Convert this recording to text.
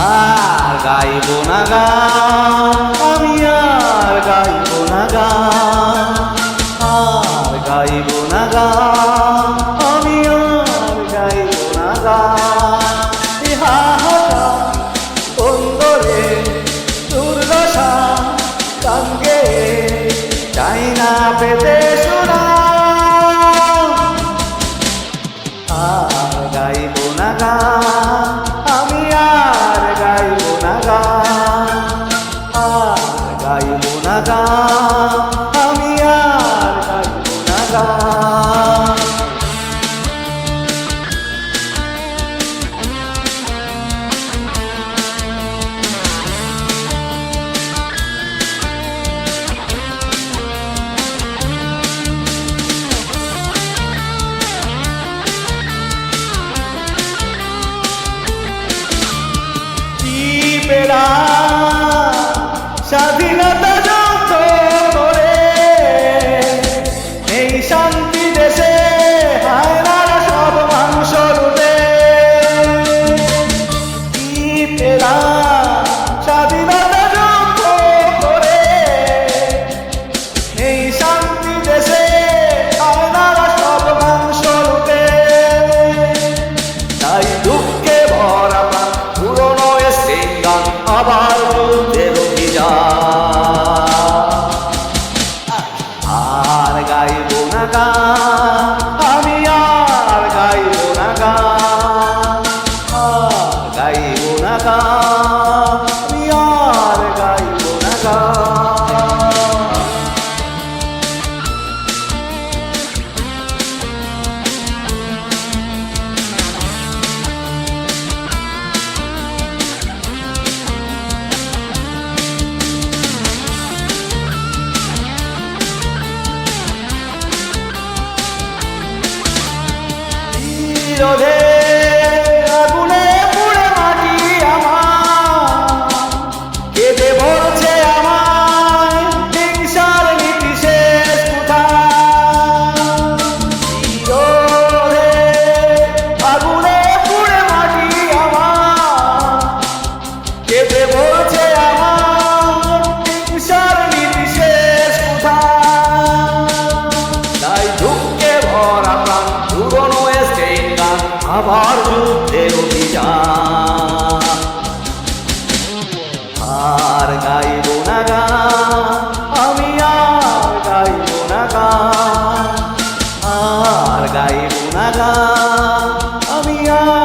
আর গাইব না গান, আমি আর গাইব না গান, আর গাইব না গান, আমি আর গাইব না গান। হাহাকার অন্তরে দুর্দশা গান গেয়ে চাই না পেতে শোনা। আর গাইব না গান, আমি আর গাইব না গান, আর গাইব না গান, আমি আর গাইব না গান। স্বাধীনতা যত করে এই শান্তি দেশে হায়নারা সব মাংস রুটে। কি পেলা স্বাধীনতা যত করে এই শান্তি দেশে হায়নারা সব মাংস রুটে। তাই দুঃখে ভরা প্রাণ পুরনো গান আবার যুদ্ধের অভিযান। আর গাইব না গান, আমি আর গাইব না গান, আর গাইব না গান, আমি আর গাইব না গান। বিরোধে আগুনে পুড়ে মাটি আমার, কেঁদে বলছে আমায় হিংসার নীতি শেষ কোথায়। বিরোধে আগুনে পুড়ে মাটি আমার, কেঁদে বলছে আমায় হিংসার নীতি শেষ কোথায়। তাই দুঃখে ভরা প্রাণ পুরনো আবার যুদ্ধের অভিযান। আর গাইব না গান, আমি আর গাইব না গান, আর গাইব না গান, আমি আর